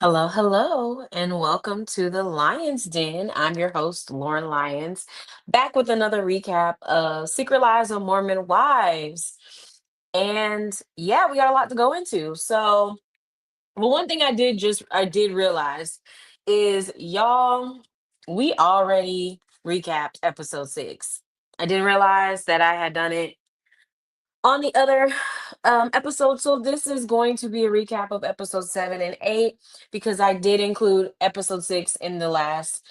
Hello, hello, and welcome to the Lion's Den. I'm your host, Lauren Lyons, back with another recap of Secret Lives of Mormon Wives. And yeah, we got a lot to go into. Well, one thing I did realize is y'all, we already recapped episode 6. I didn't realize that I had done it on the other episode. So this is going to be a recap of episode 7 and 8 because I did include episode 6 in the last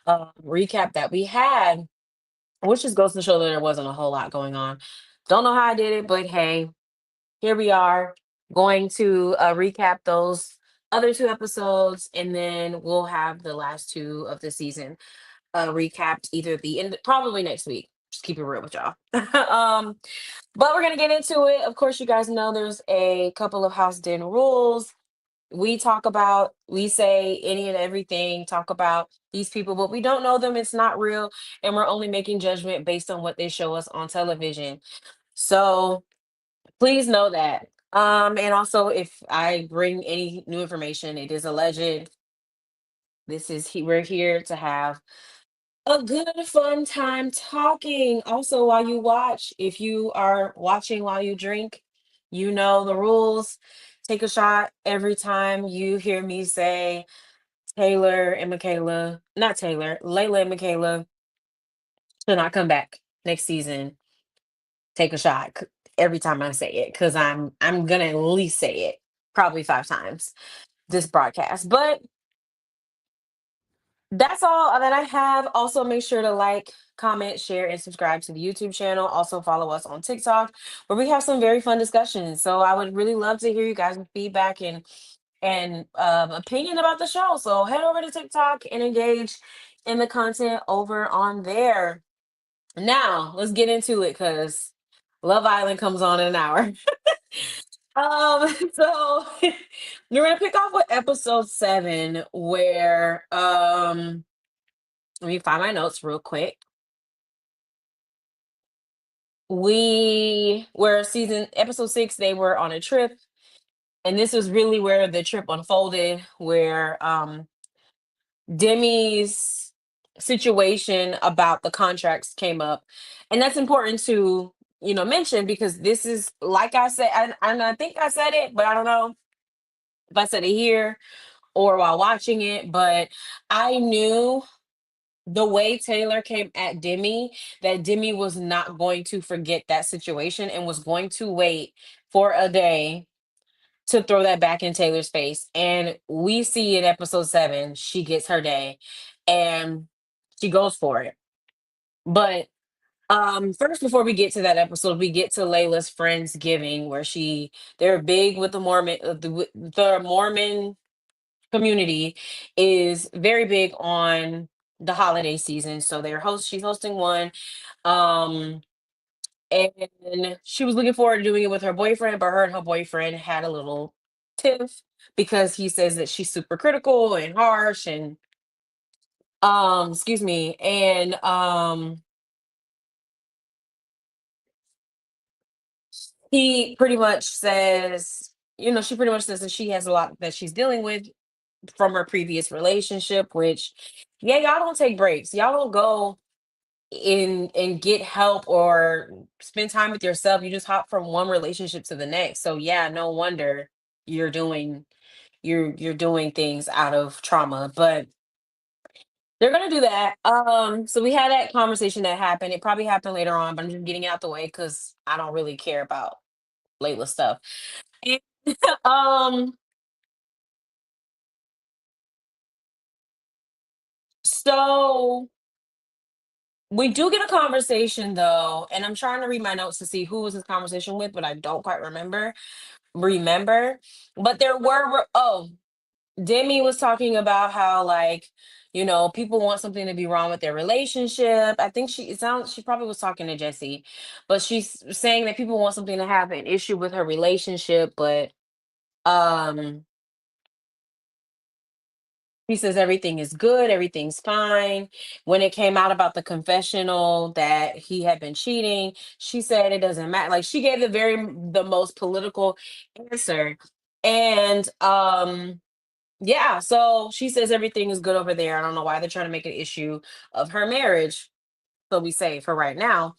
recap that we had, which just goes to show that there wasn't a whole lot going on. Don't know how I did it, but hey, here we are going to recap those other two episodes, and then we'll have the last two of the season recapped either the end, probably next week. Just keep it real with y'all. But we're gonna get into it. Of course, you guys know there's a couple of house den rules. We say any and everything, talk about these people, but we don't know them. It's not real, and we're only making judgment based on what they show us on television. So please know that. And also if I bring any new information, it is alleged. We're here to have a good fun time talking. Also, while you watch, if you are watching while you drink, you know the rules. Take a shot every time you hear me say Taylor and Michaela, not Taylor, Layla and Michaela should not come back next season. Take a shot every time I say it because I'm gonna at least say it probably 5 times this broadcast. But that's all that I have. Also, make sure to like, comment, share, and subscribe to the YouTube channel. Also, follow us on TikTok, where we have some very fun discussions. So, I would really love to hear you guys' feedback and opinion about the show. So, head over to TikTok and engage in the content over on there. Now, let's get into it because Love Island comes on in an hour. So we're gonna pick off with episode 7, where let me find my notes real quick. We were season episode 6, they were on a trip, and this was really where the trip unfolded, where Demi's situation about the contracts came up. And that's important to, mention because this is like I said, and I think I said it, but I don't know if I said it here or while watching it, but I knew the way Taylor came at Demi, that Demi was not going to forget that situation and was going to wait for a day to throw that back in Taylor's face. And we see in episode 7, she gets her day and she goes for it. But first, before we get to that episode, we get to Layla's Friendsgiving, where they're big with the Mormon community is very big on the holiday season. So she's hosting one. Um and she was looking forward to doing it with her boyfriend, but her and her boyfriend had a little tiff because he says that she's super critical and harsh and excuse me, and he pretty much says, she pretty much says that she has a lot that she's dealing with from her previous relationship, which, yeah, y'all don't take breaks. Y'all don't go in and get help or spend time with yourself. You just hop from one relationship to the next. So yeah, no wonder you're doing you're doing things out of trauma. But they're gonna do that. So we had that conversation that happened. It probably happened later on, but I'm just getting it out the way because I don't really care about Layla stuff. And, um, so we do get a conversation though, and I'm trying to read my notes to see who was this conversation with, but I don't quite remember. But Demi was talking about how, like, people want something to be wrong with their relationship. I think she probably was talking to Jesse, but she's saying that people want something to have an issue with her relationship, but um he says everything is good, everything's fine. When it came out about the confessional that he had been cheating, she said it doesn't matter. Like, she gave the most political answer. And Yeah, so she says everything is good over there. I don't know why they're trying to make an issue of her marriage. So we say for right now.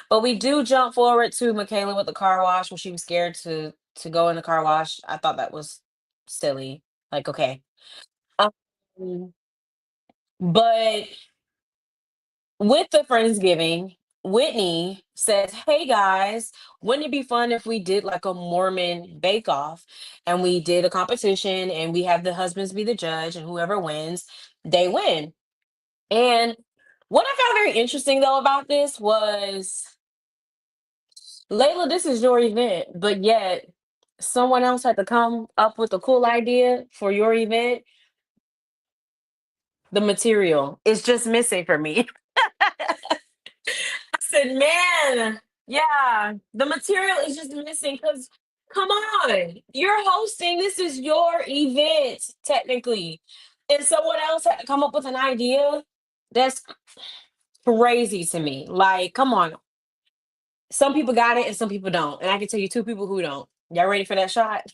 But we do jump forward to Michaela with the car wash when she was scared to go in the car wash. I thought that was silly. Like, okay. Um, but with the Friendsgiving, Whitney says, "Hey guys, wouldn't it be fun if we did like a Mormon bake off and we did a competition and we have the husbands be the judge and whoever wins, they win." And what I found very interesting though about this was, Layla, this is your event, but yet someone else had to come up with a cool idea for your event. The material is just missing for me. I said, man, yeah, the material is just missing because come on, you're hosting. This is your event, technically. And someone else had to come up with an idea. That's crazy to me. Like, come on. Some people got it and some people don't. And I can tell you two people who don't. Y'all ready for that shot?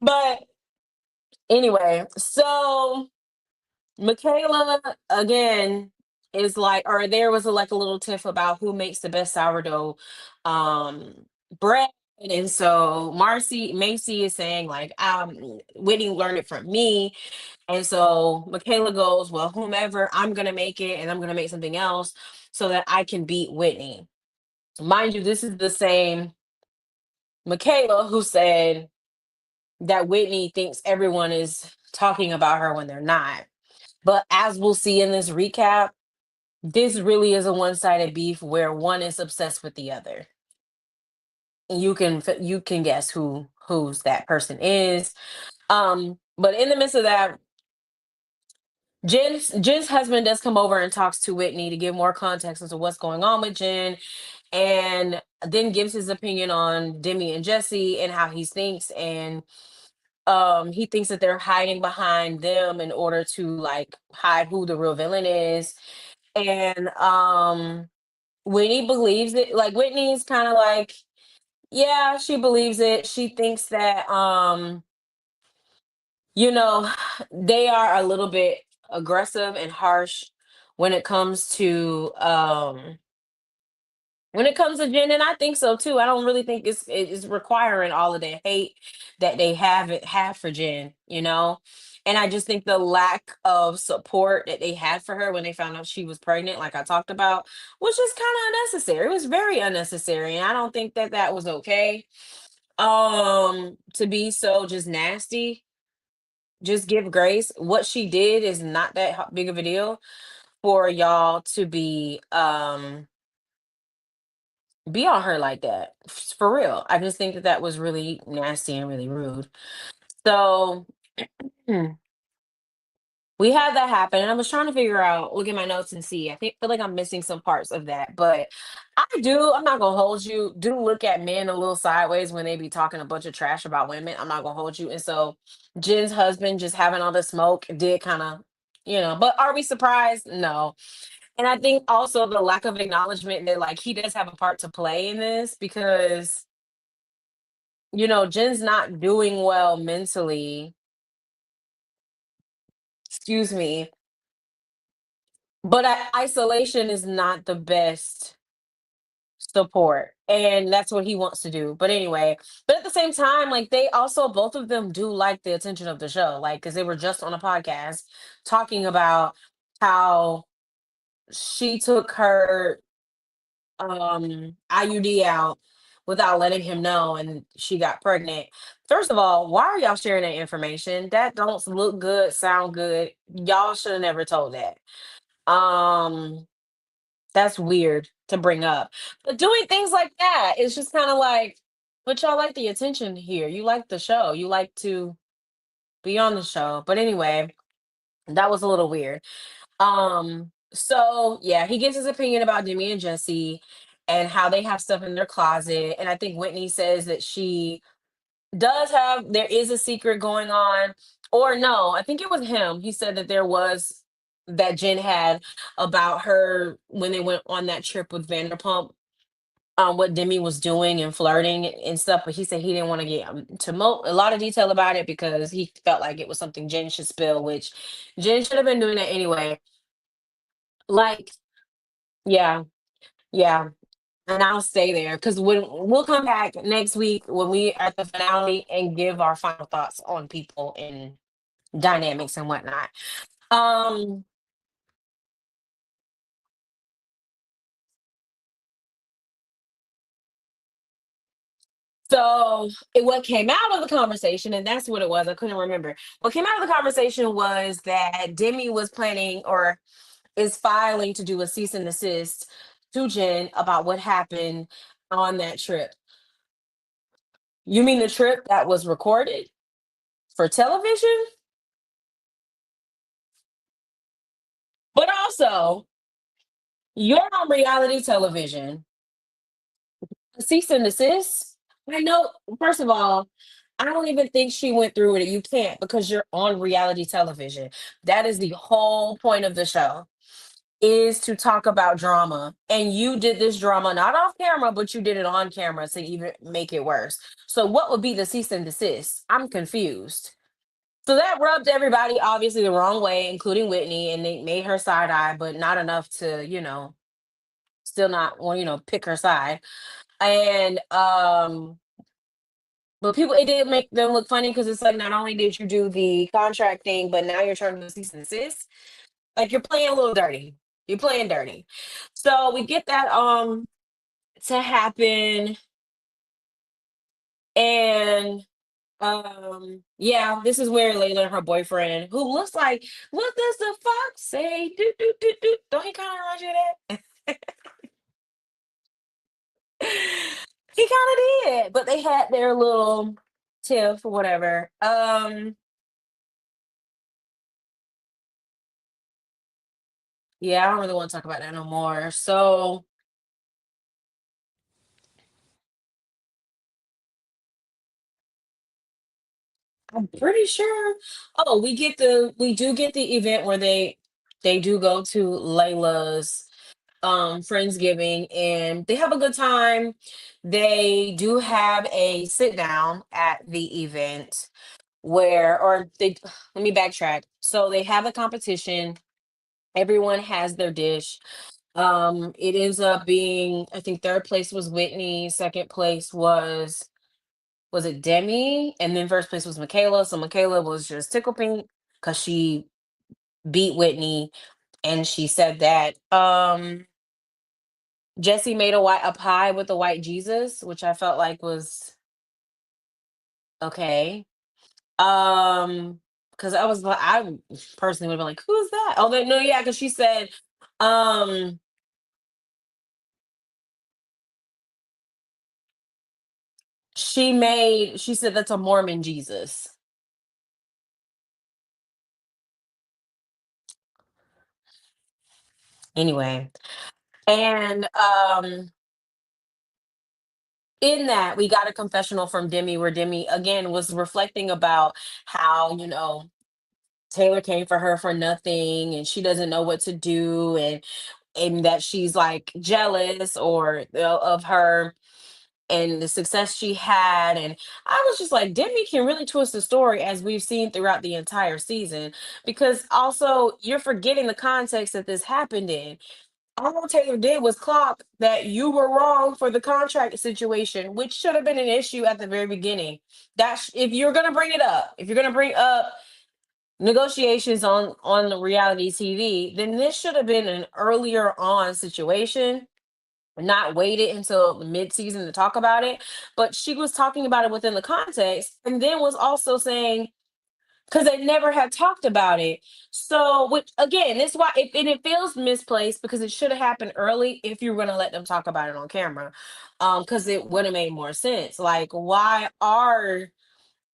But anyway, so Michaela again is like, or there was like a little tiff about who makes the best sourdough bread. And so Marcy Macy is saying like Whitney learned it from me. And so Michaela goes, well, whomever, I'm gonna make it and I'm gonna make something else so that I can beat Whitney. Mind you, this is the same Michaela who said that Whitney thinks everyone is talking about her when they're not. But as we'll see in this recap, this really is a one-sided beef where one is obsessed with the other. And you can guess who's that person is. But in the midst of that, Jen's husband does come over and talks to Whitney to give more context as to what's going on with Jen, and then gives his opinion on Demi and Jesse and how he thinks, and he thinks that they're hiding behind them in order to like hide who the real villain is. And Whitney believes it. Like Whitney's kind of like, yeah, she believes it. She thinks that you know, they are a little bit aggressive and harsh when it comes to Jen, and I think so too. I don't really think it's requiring all of the hate that they have for Jen, you know. And I just think the lack of support that they had for her when they found out she was pregnant, like I talked about, was just kind of unnecessary. It was very unnecessary, and I don't think that that was okay. To be so just nasty, just give grace. What she did is not that big of a deal for y'all to be on her like that. For real. I just think that that was really nasty and really rude. So we had that happen, and I was trying to figure out, look at my notes and see. Feel like I'm missing some parts of that, but I'm not gonna hold you. Do look at men a little sideways when they be talking a bunch of trash about women. I'm not gonna hold you. And so Jen's husband just having all the smoke did kind of, but are we surprised? No. And I think also the lack of acknowledgement that like he does have a part to play in this because Jen's not doing well mentally, excuse me, but isolation is not the best support. And that's what he wants to do. But anyway, but at the same time, like they also, both of them do like the attention of the show, like, because they were just on a podcast talking about how she took her IUD out without letting him know and she got pregnant. First of all, why are y'all sharing that information? That don't look good, sound good. Y'all should have never told that. Um that's weird to bring up. But doing things like that is just kind of like, but y'all like the attention here. You like the show. You like to be on the show. But anyway, that was a little weird. So yeah, he gives his opinion about Demi and Jesse and how they have stuff in their closet. And I think Whitney says that there is a secret going on. Or no, I think it was him. He said that that Jen had about her when they went on that trip with Vanderpump. what Demi was doing and flirting and stuff, but he said he didn't want to get a lot of detail about it because he felt like it was something Jen should spill, which Jen should have been doing that anyway. Like, yeah, yeah. And I'll stay there because when we'll come back next week when we at the finale and give our final thoughts on people and dynamics and whatnot. Um, what came out of the conversation, and that's what it was. I couldn't remember. What came out of the conversation was that Demi was planning or is filing to do a cease and desist to Jen about what happened on that trip. You mean the trip that was recorded for television? But also, you're on reality television. Cease and desist? I know, first of all, I don't even think she went through with it. You can't because you're on reality television. That is the whole point of the show is to talk about drama. And you did this drama not off camera, but you did it on camera to even make it worse. So what would be the cease and desist? I'm confused. So that rubbed everybody obviously the wrong way, including Whitney, and they made her side eye, but not enough to, still not want, pick her side. And but people it did make them look funny because it's like not only did you do the contract thing, but now you're trying to do cease and desist. Like you're playing a little dirty. You're playing dirty. So we get that to happen and yeah, this is where Layla and her boyfriend, who looks like, what does the fox say? Do, do, do, do. Don't he kind of remind you of that? He kind of did, but they had their little tiff or whatever. Yeah, I don't really want to talk about that no more. So I'm pretty sure. Oh, we do get the event where they do go to Layla's Friendsgiving and they have a good time. They do have a sit down at the event where or they let me backtrack. So they have a competition. Everyone has their dish. It ends up being, I think third place was Whitney, second place was it Demi? And then first place was Michaela. So Michaela was just tickle pink because she beat Whitney and she said that Jesse made a pie with a white Jesus, which I felt like was okay. Because I was like, I personally would have been like, who's that? Oh, no, yeah, because she said, um, she said that's a Mormon Jesus. Anyway, and in that we got a confessional from Demi where Demi again was reflecting about how, Taylor came for her for nothing and she doesn't know what to do and that she's like jealous or of her and the success she had. And I was just like, Demi can really twist the story as we've seen throughout the entire season. Because also, you're forgetting the context that this happened in. All Taylor did was clock that you were wrong for the contract situation, which should have been an issue at the very beginning. If you're gonna bring it up, if you're gonna bring up negotiations on the reality TV, then this should have been an earlier on situation, not waited until the mid-season to talk about it. But she was talking about it within the context, and then was also saying because they never had talked about it. So, which again, this is why and it feels misplaced because it should have happened early if you were going to let them talk about it on camera, because it would have made more sense. Like,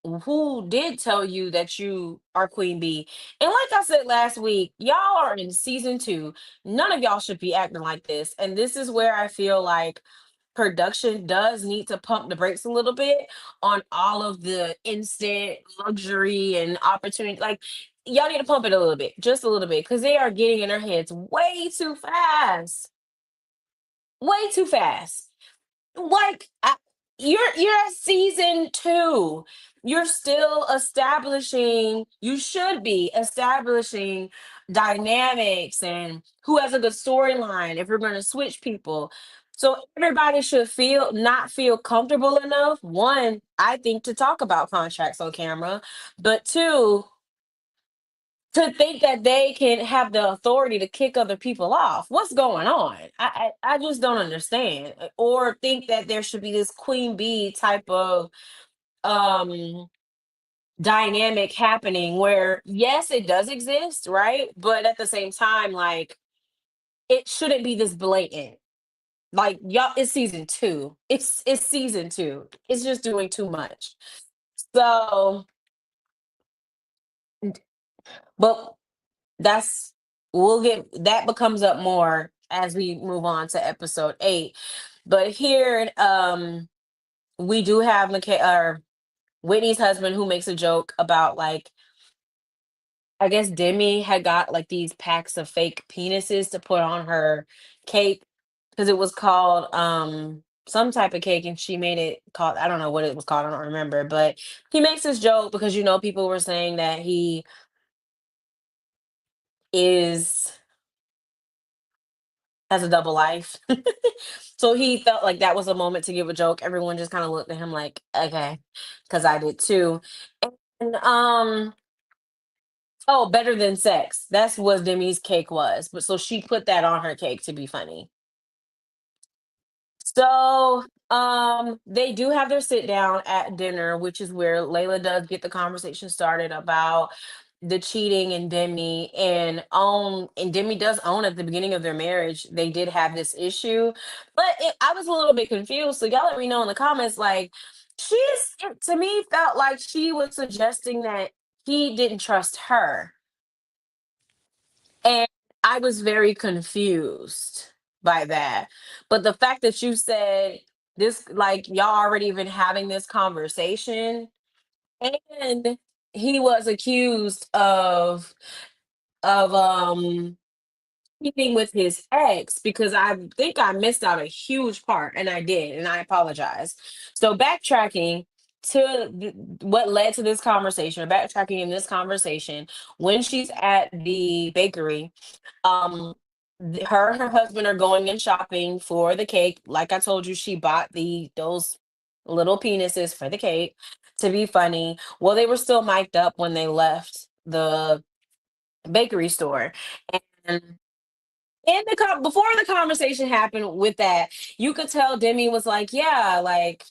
who did tell you that you are Queen Bee? And like I said last week, y'all are in season two. None of y'all should be acting like this. And this is where I feel like production does need to pump the brakes a little bit on all of the instant luxury and opportunity. Like, y'all need to pump it a little bit, just a little bit, because they are getting in their heads way too fast. Way too fast. like you're at season 2. You're still establishing, you should be establishing dynamics and who has a good storyline if you're going to switch people. So everybody should feel not feel comfortable enough, one, I think, to talk about contracts on camera, but two, to think that they can have the authority to kick other people off. What's going on? I just don't understand. Or think that there should be this queen bee type of um dynamic happening where yes, it does exist, right? But at the same time, like, it shouldn't be this blatant. Like, y'all, it's season 2. It's season 2. It's just doing too much. So, but that's we'll get that becomes up more as we move on to episode 8. But here, we do have Whitney's husband who makes a joke about, like, I guess Demi had got like these packs of fake penises to put on her cake because it was called some type of cake, and she made it called, I don't know what it was called, I don't remember, but he makes this joke because people were saying that he is has a double life. So he felt like that was a moment to give a joke. Everyone just kind of looked at him like, okay, because I did too. And oh, better than sex. That's what Demi's cake was. But so she put that on her cake to be funny. So, they do have their sit down at dinner, which is where Layla does get the conversation started about the cheating and Demi, and Demi does own at the beginning of their marriage they did have this issue. But I was a little bit confused. So y'all let me know in the comments. Like, it to me felt like she was suggesting that he didn't trust her. And I was very confused by that. But the fact that you said this, like, y'all already been having this conversation, and he was accused of sleeping with his ex, because I think I missed out a huge part, and I did, and I apologize. So backtracking to what led to this conversation, or backtracking in this conversation, when she's at the bakery, um her and her husband are going and shopping for the cake. Like I told you, she bought those little penises for the cake to be funny. Well, they were still mic'd up when they left the bakery store. And before the conversation happened with that, you could tell Demi was like, yeah, like,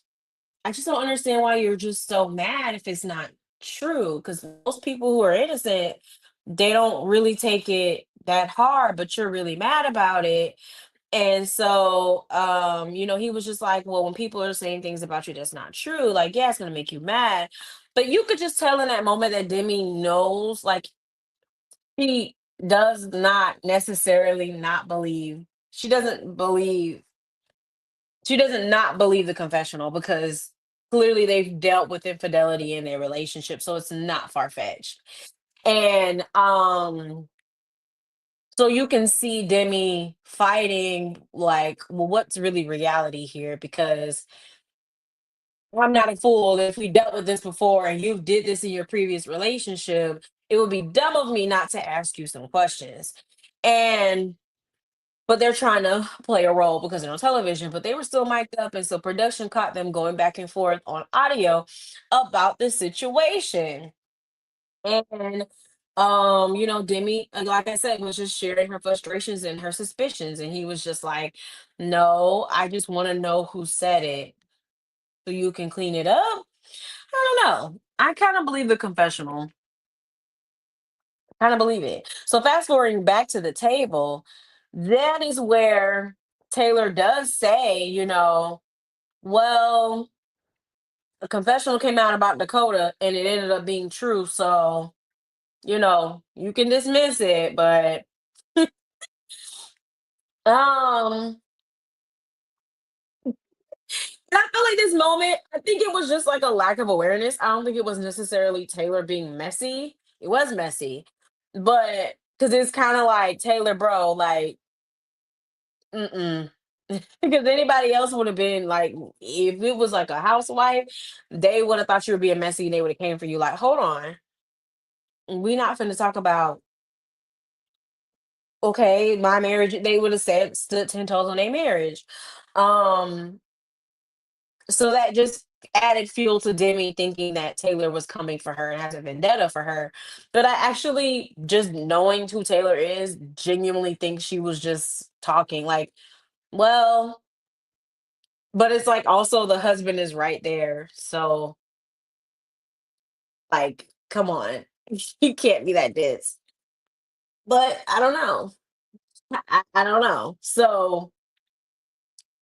I just don't understand why you're just so mad if it's not true. Because most people who are innocent, they don't really take it that hard, but you're really mad about it. And so, he was just like, well, when people are saying things about you that's not true, like, yeah, it's gonna make you mad. But you could just tell in that moment that Demi knows, like, she does not necessarily not believe. She doesn't believe she doesn't not believe the confessional, because clearly they've dealt with infidelity in their relationship, so it's not far-fetched. And so you can see Demi fighting, like, well, what's really reality here? Because I'm not a fool. If we dealt with this before and you did this in your previous relationship, it would be dumb of me not to ask you some questions. And but they're trying to play a role because they're on television, but they were still mic'd up, and so production caught them going back and forth on audio about the situation. And Demi, like I said, was just sharing her frustrations and her suspicions, and he was just like, no, I just want to know who said it so you can clean it up. I don't know. I kind of believe the confessional. Kind of believe it. So fast forwarding back to the table, that is where Taylor does say, well, a confessional came out about Dakota and it ended up being true. So, you can dismiss it, but um and I feel like this moment, I think it was just like a lack of awareness. I don't think it was necessarily Taylor being messy. It was messy, but because it's kind of like, Taylor, bro, like, mm-mm. Because anybody else would have been like, if it was like a housewife, they would have thought you were being messy and they would have came for you like, hold on, we not finna talk about, okay, my marriage. They would have said stood 10 toes on their marriage. Um, so that just added fuel to Demi thinking that Taylor was coming for her and has a vendetta for her. But I actually, just knowing who Taylor is, genuinely think she was just talking like, well, but it's like also the husband is right there. So like, come on. You can't be that dense. But I don't know. I don't know. So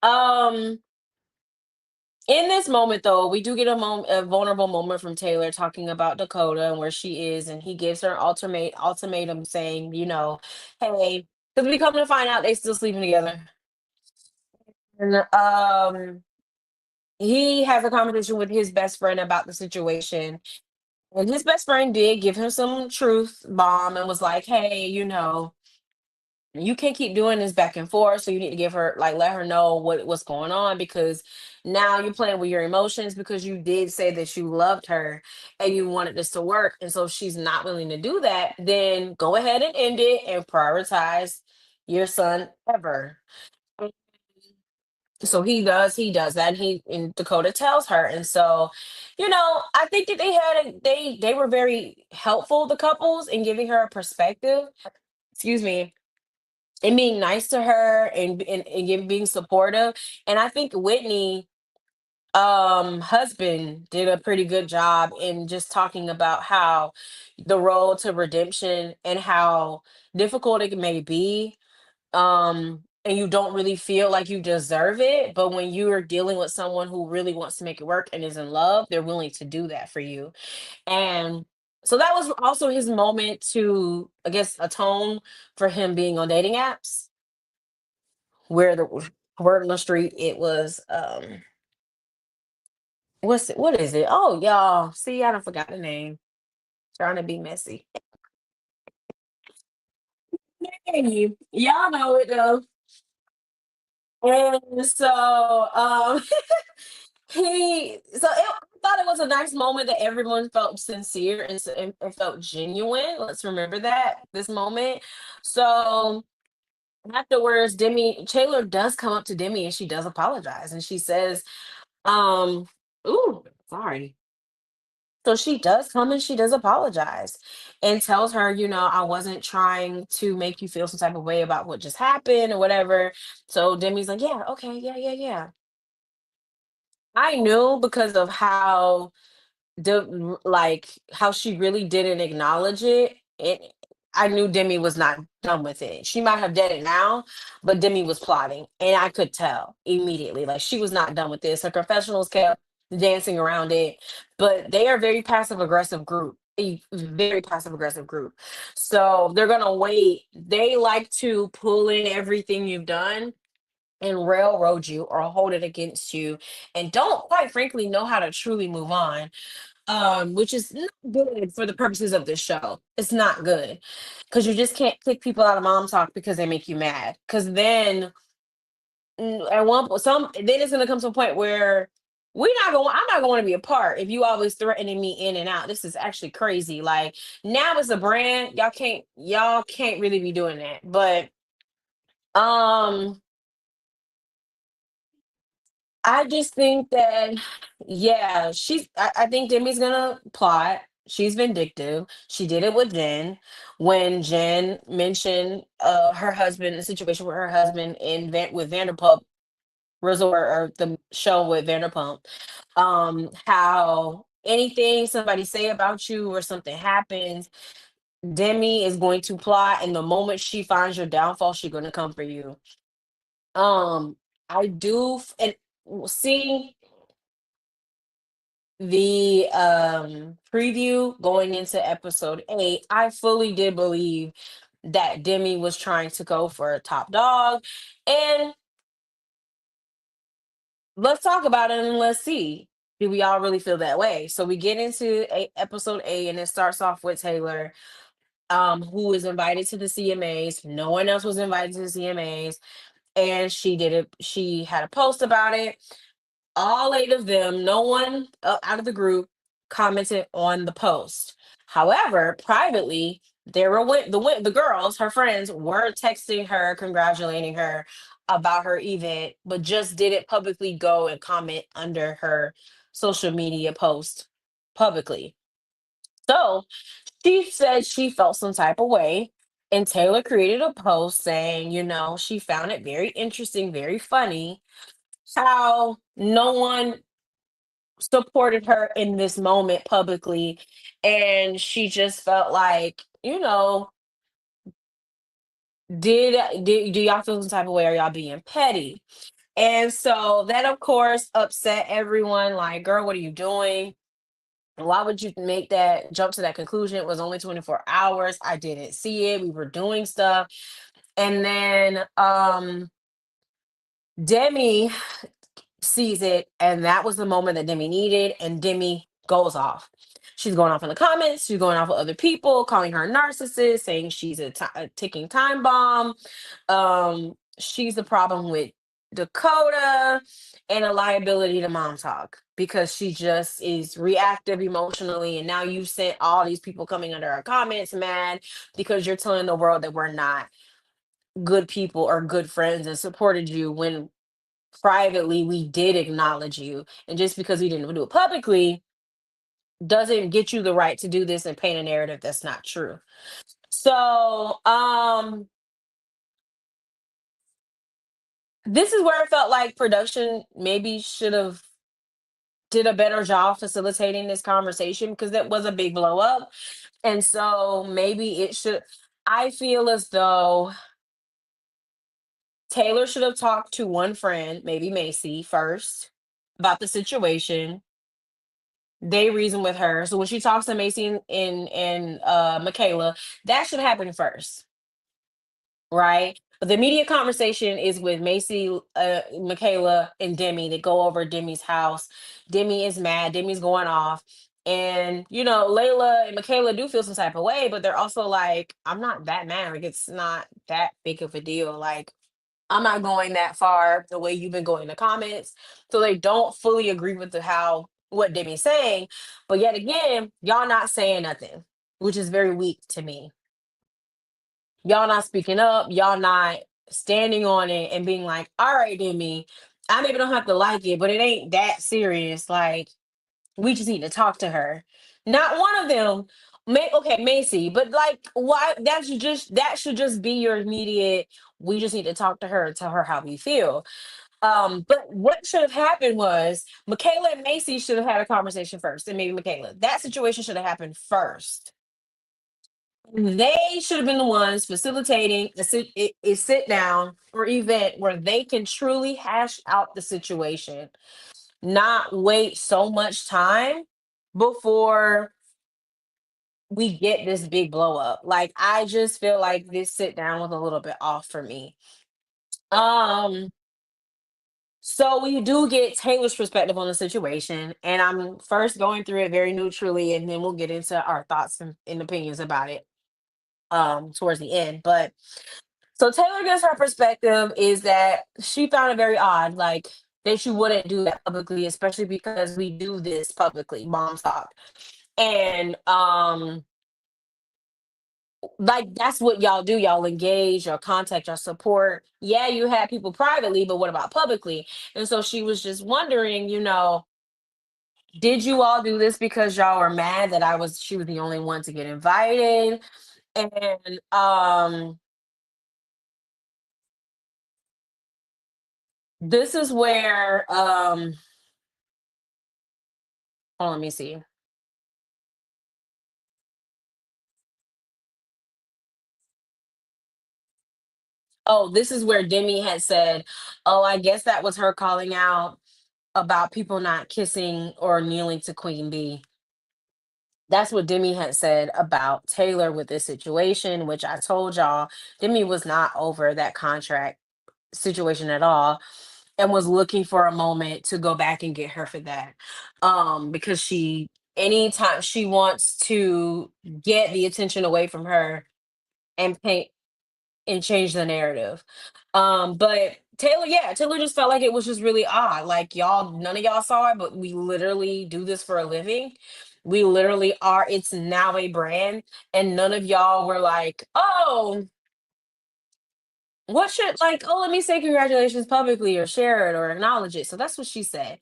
um in this moment, though, we do get a vulnerable moment from Taylor talking about Dakota and where she is, and he gives her ultimatum saying, hey, because we come to find out they still sleeping together. And he has a conversation with his best friend about the situation. And his best friend did give him some truth bomb and was like, hey, you can't keep doing this back and forth. So you need to give her, like, let her know what's going on, because now you're playing with your emotions, because you did say that you loved her and you wanted this to work. And so if she's not willing to do that, then go ahead and end it and prioritize your son ever. So he does that. And Dakota tells her. And so, I think that they were very helpful, the couples, in giving her a perspective. Excuse me, and being nice to her, and being supportive. And I think Whitney husband did a pretty good job in just talking about how the road to redemption and how difficult it may be, and you don't really feel like you deserve it, but when you are dealing with someone who really wants to make it work and is in love, they're willing to do that for you. And so that was also his moment to, I guess, atone for him being on dating apps, where the word on the street, it was, what is it? Oh, y'all, see, I don't forgot the name. Trying to be messy. Hey, y'all know it though. And so I thought it was a nice moment that everyone felt sincere, and felt genuine. Let's remember that, this moment. So afterwards, Demi Taylor does come up to Demi and she does apologize, and she says, um, ooh, sorry. So she does come and she does apologize and tells her, I wasn't trying to make you feel some type of way about what just happened or whatever. So Demi's like, yeah, okay, yeah, yeah, yeah. I knew, because of how she really didn't acknowledge it. I knew Demi was not done with it. She might have done it now, but Demi was plotting, and I could tell immediately. Like, she was not done with this. Her professionals kept dancing around it, but they are very passive aggressive group. A very passive aggressive group. So they're gonna wait. They like to pull in everything you've done and railroad you or hold it against you, and don't, quite frankly, know how to truly move on, which is not good for the purposes of this show. It's not good, because you just can't kick people out of mom talk because they make you mad. Because then, at then it's gonna come to a point where I'm not going to be a part if you always threatening me in and out. This is actually crazy. Like, now it's a brand. Y'all can't really be doing that. But um I just think that, yeah, I think Demi's gonna plot. She's vindictive. She did it with Jen, when Jen mentioned her husband, the situation with her husband with Vanderpump Resort, or the show with Vanderpump. How anything somebody say about you or something happens, Demi is going to plot, and the moment she finds your downfall, she's gonna come for you. Um, I do, and seeing the preview going into episode 8, I fully did believe that Demi was trying to go for a top dog. And let's talk about it and let's see. Do we all really feel that way? So we get into episode 8, and it starts off with Taylor, who is invited to the CMAs. No one else was invited to the CMAs. and she had a post about it. All 8 of them, no one out of the group commented on the post. However, privately, there were the girls, her friends, were texting her, congratulating her about her event, but just didn't publicly go and comment under her social media post publicly. So she said she felt some type of way. And Taylor created a post saying, she found it very interesting, very funny how no one supported her in this moment publicly. And she just felt like, did do y'all feel some type of way? Are y'all being petty? And so that of course upset everyone. Like, girl, what are you doing? Why would you make that jump to that conclusion? It was only 24 hours. I didn't see it. We were doing stuff. And then Demi sees it, and that was the moment that Demi needed, and Demi goes off. She's going off in the comments. She's going off with other people, calling her a narcissist, saying she's a ticking time bomb. She's the problem with Dakota, and a liability to Mom Talk because she just is reactive emotionally. And now you sent all these people coming under our comments mad because you're telling the world that we're not good people or good friends and supported you when privately we did acknowledge you. And just because we didn't do it publicly doesn't get you the right to do this and paint a narrative that's not true. So this is where I felt like production maybe should have did a better job facilitating this conversation because that was a big blow up. And so maybe it should, I feel as though Taylor should have talked to one friend, maybe Macy, first about the situation. They reason with her. So when she talks to Macy and Michaela, that should happen first, right? But the immediate conversation is with Macy, Michaela, and Demi. They go over Demi's house. Demi is mad. Demi's going off. And Layla and Michaela do feel some type of way, but they're also like, I'm not that mad. Like, it's not that big of a deal. Like, I'm not going that far the way you've been going in the comments. So they don't fully agree with what Demi's saying. But yet again, y'all not saying nothing, which is very weak to me. Y'all not speaking up, y'all not standing on it and being like, all right, Demi, I maybe don't have to like it, but it ain't that serious. Like, we just need to talk to her. Not one of them. Okay, Macy, but like, why? That should just be your immediate. We just need to talk to her, tell her how we feel. But what should have happened was Michaela and Macy should have had a conversation first, and maybe Michaela. That situation should have happened first. They should have been the ones facilitating a sit down or event where they can truly hash out the situation, not wait so much time before we get this big blow up. Like, I just feel like this sit down was a little bit off for me. Um, so we do get Taylor's perspective on the situation, and I'm first going through it very neutrally, and then we'll get into our thoughts and opinions about it towards the end. But so Taylor gives her perspective is that she found it very odd, like that you wouldn't do that publicly, especially because we do this publicly, Mom Talk. And like that's what y'all do. Y'all engage, y'all contact, y'all support. Yeah, you had people privately, but what about publicly? And so she was just wondering, did you all do this because y'all were mad that she was the only one to get invited? And this is where hold on, let me see. Oh, this is where Demi had said, "Oh, I guess that was her calling out about people not kissing or kneeling to Queen Bee." That's what Demi had said about Taylor with this situation, which I told y'all Demi was not over that contract situation at all and was looking for a moment to go back and get her for that. Because anytime she wants to get the attention away from her and paint and change the narrative. But Taylor, yeah, Taylor just felt like it was just really odd. Like y'all, none of y'all saw it, but we literally do this for a living. We literally are, it's now a brand, and none of y'all were like, oh, what should, like, oh, let me say congratulations publicly or share it or acknowledge it. So that's what she said.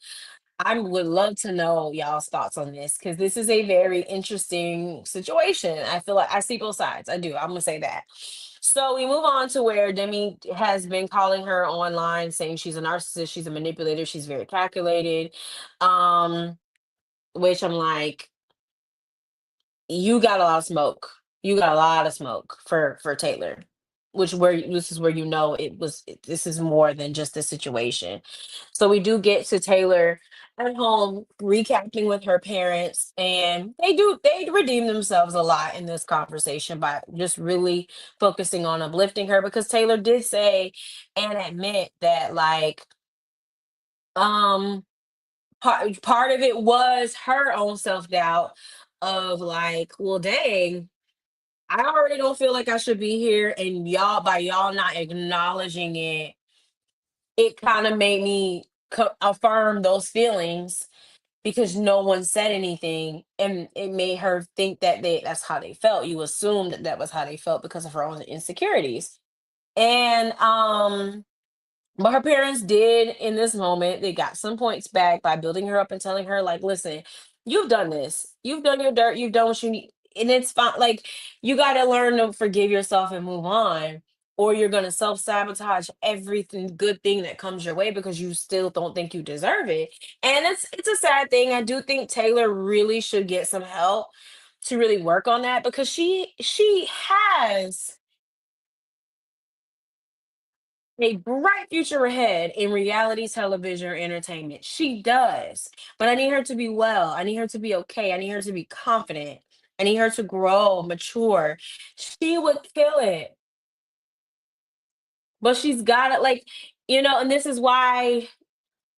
I would love to know y'all's thoughts on this because this is a very interesting situation. I feel like I see both sides. I do. I'm gonna say that. So we move on to where Demi has been calling her online, saying she's a narcissist, she's a manipulator, she's very calculated. Um, which I'm like, you got a lot of smoke. You got a lot of smoke for Taylor, which where this is where you know this is more than just a situation. So we do get to Taylor at home recapping with her parents, and they redeem themselves a lot in this conversation by just really focusing on uplifting her because Taylor did say and admit that like um part of it was her own self-doubt of like, well, dang, I already don't feel like I should be here, and y'all by y'all not acknowledging it, it kind of made me affirm those feelings because no one said anything, and it made her think that that's how they felt. You assumed that that was how they felt because of her own insecurities, and but her parents did in this moment, they got some points back by building her up and telling her, like, listen, you've done this. You've done your dirt. You've done what you need. And it's fine. Like, you got to learn to forgive yourself and move on, or you're going to self sabotage everything good thing that comes your way because you still don't think you deserve it. And it's a sad thing. I do think Taylor really should get some help to really work on that because she has a bright future ahead in reality television or entertainment. She does. But I need her to be well. I need her to be okay. I need her to be confident. I need her to grow, mature. She would kill it. But she's got it like, and this is why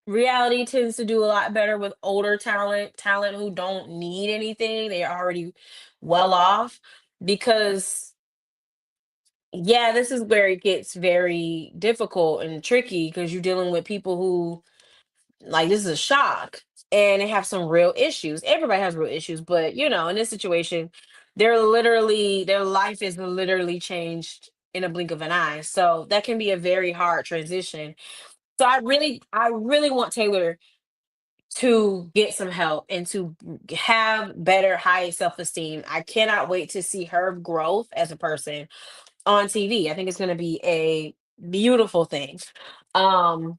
reality tends to do a lot better with older talent who don't need anything. They're already well off because yeah, this is where it gets very difficult and tricky because you're dealing with people who like this is a shock and they have some real issues. Everybody has real issues, but in this situation, their life is literally changed in a blink of an eye. So that can be a very hard transition. So I really want Taylor to get some help and to have better high self-esteem. I cannot wait to see her growth as a person on TV. I think it's going to be a beautiful thing. Um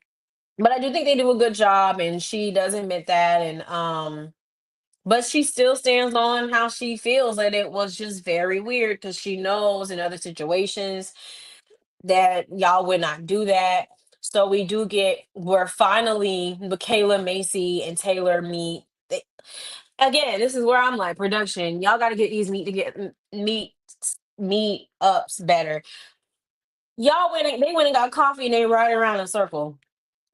but I do think they do a good job, and she does admit that, and but she still stands on how she feels that it was just very weird because she knows in other situations that y'all would not do that. So we do get where finally Michaela, Macy, and Taylor meet. Again, this is where I'm like, production, y'all got to get these meet ups better. Y'all they went and got coffee and they ride around in a circle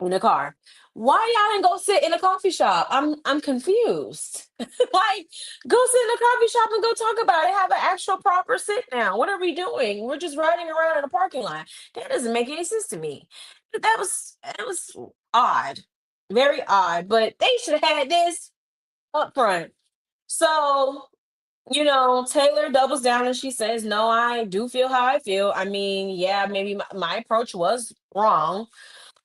in the car. Why y'all didn't go sit in a coffee shop? I'm confused. Like, go sit in a coffee shop and go talk about it. Have an actual proper sit down. What are we doing? We're just riding around in a parking lot. That doesn't make any sense to me. But that was odd. Very odd. But they should have had this up front. So, Taylor doubles down and she says, no, I do feel how I feel. I mean, yeah, maybe my approach was wrong,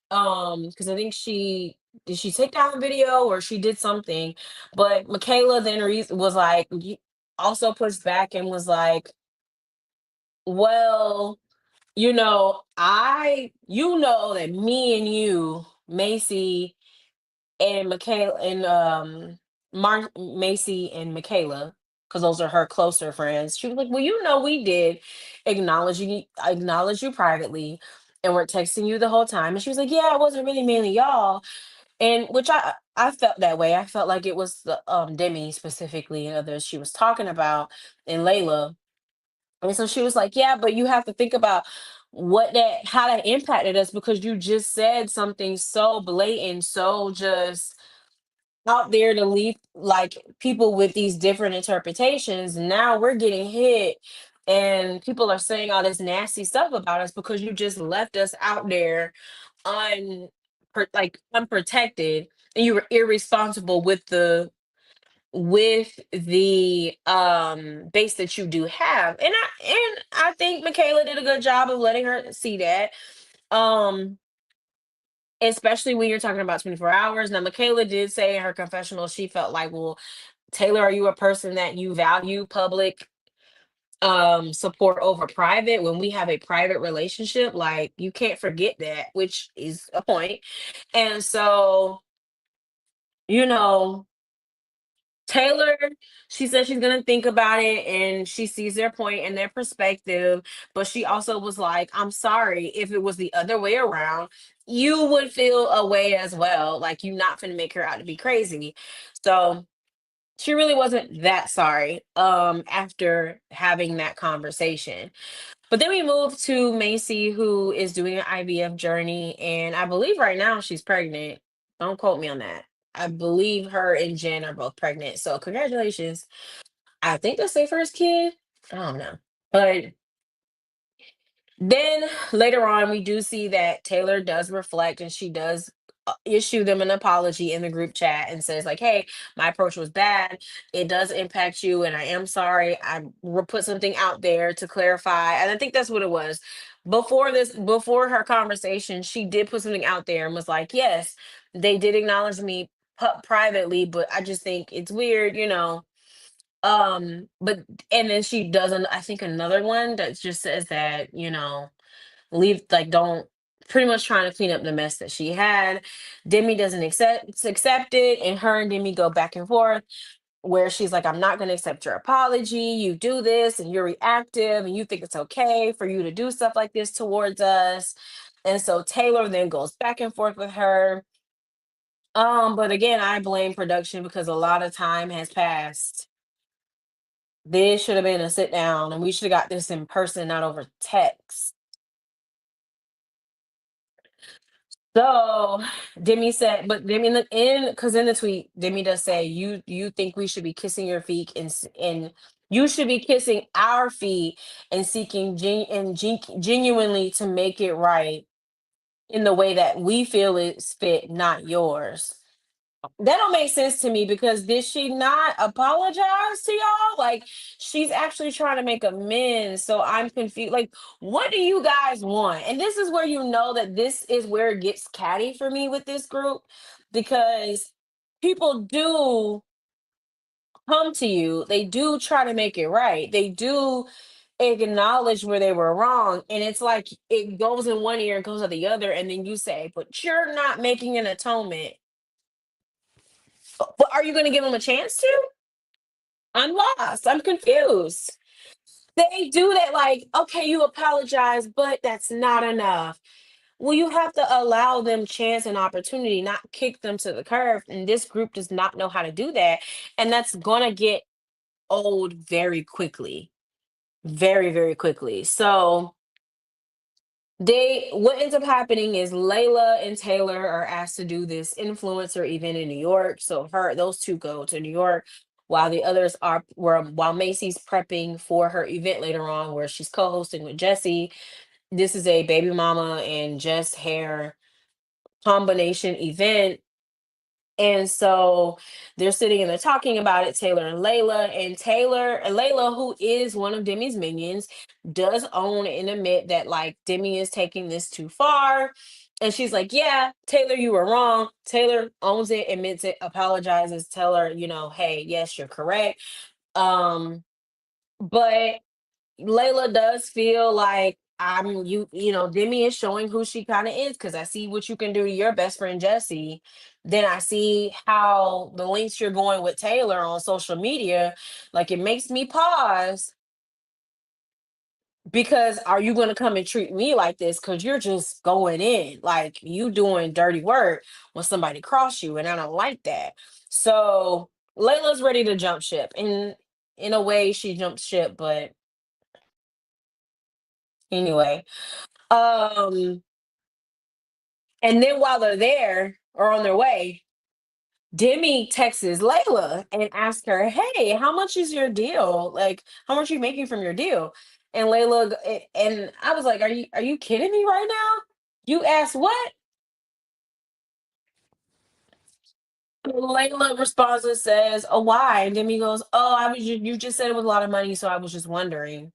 because I think she take down the video or she did something, but Michaela then was like also pushed back and was like, well, that me and you, Macy and Michaela and Macy and Michaela, because those are her closer friends. She was like, well, we did acknowledge you privately, and we're texting you the whole time. And she was like, yeah, it wasn't really mainly y'all, and which I felt that way. I felt like it was the Demi specifically and others she was talking about, and Layla. And so she was like, yeah, but you have to think about how that impacted us because you just said something so blatant, so just out there to leave like people with these different interpretations. Now we're getting hit and people are saying all this nasty stuff about us because you just left us out there un like unprotected, and you were irresponsible with the base that you do have. And I think Michaela did a good job of letting her see that. Um Especially when you're talking about 24 hours. Now, Michaela did say in her confessional she felt like, well, Taylor, are you a person that you value public support over private when we have a private relationship? Like, you can't forget that, which is a point. And so, you know, Taylor, she said she's gonna think about it and she sees their point and their perspective, but she also was like, I'm sorry, if it was the other way around, you would feel a way as well. Like, you not finna make her out to be crazy. So she really wasn't that sorry after having that conversation. But then we moved to Macy, who is doing an IVF journey, and I believe right now she's pregnant. Don't quote me on that. I believe her and Jen are both pregnant. So congratulations. I think that's their first kid. I don't know. But then later on, we do see that Taylor does reflect and she does issue them an apology in the group chat and says, like, hey, my approach was bad. It does impact you, and I am sorry. Put something out there to clarify. And I think that's what it was. Before her conversation, she did put something out there and was like, yes, they did acknowledge me privately, but I just think it's weird, but and then she does I think another one that just says that, leave, like, don't, pretty much trying to clean up the mess that she had. Demi doesn't accept it, and her and Demi go back and forth where she's like, I'm not going to accept your apology. You do this and you're reactive and you think it's okay for you to do stuff like this towards us. And so Taylor then goes back and forth with her. But again, I blame production because a lot of time has passed. This should have been a sit down and we should have got this in person, not over text. So Demi said, but Demi in the tweet, Demi does say, you think we should be kissing your feet and you should be kissing our feet and seeking genuinely to make it right in the way that we feel it's fit, not yours. That don't make sense to me because did she not apologize to y'all? Like, she's actually trying to make amends. So I'm confused. Like, what do you guys want? And this is where you know that this is where it gets catty for me with this group, because people do come to you, they do try to make it right. They do acknowledge where they were wrong. And it's like it goes in one ear and goes out the other, and then you say, but you're not making an atonement. But are you going to give them a chance to? I'm lost. I'm confused. They do that like, okay, you apologize, but that's not enough. Well, you have to allow them chance and opportunity, not kick them to the curb. And this group does not know how to do that. And that's going to get old very quickly. Very, very quickly. So what ends up happening is Layla and Taylor are asked to do this influencer event in New York. So those two go to New York while the others while Macy's prepping for her event later on where she's co-hosting with Jesse. This is a baby mama and Jess hair combination event. And so they're sitting and they're talking about it, Taylor and Layla. And Layla, who is one of Demi's minions, does own and admit that, like, Demi is taking this too far. And she's like, yeah, Taylor, you were wrong. Taylor owns it, admits it, apologizes, tell her, hey, yes, you're correct. But Layla does feel like Demi is showing who she kind of is because I see what you can do to your best friend Jesse. Then I see how the links you're going with Taylor on social media. Like, it makes me pause because are you going to come and treat me like this? Because you're just going in like you doing dirty work when somebody cross you, and I don't like that. So Layla's ready to jump ship, and in a way she jumped ship, but anyway. Um, and then while they're there or on their way, Demi texts Layla and asks her, hey, how much is your deal? Like, how much are you making from your deal? And and I was like, are you kidding me right now? You asked what? Layla responds and says, "Oh, why?" And Demi goes, "Oh, you just said it was a lot of money, so I was just wondering."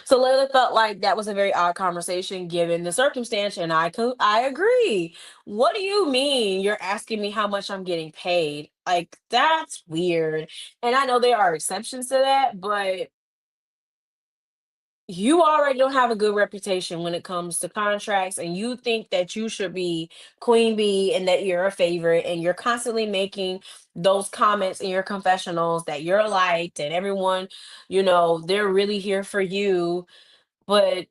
So Layla felt like that was a very odd conversation given the circumstance, and I agree. What do you mean you're asking me how much I'm getting paid? Like that's weird. And I know there are exceptions to that, but you already don't have a good reputation when it comes to contracts, and you think that you should be queen bee and that you're a favorite, and you're constantly making those comments in your confessionals that you're liked and everyone, they're really here for you. But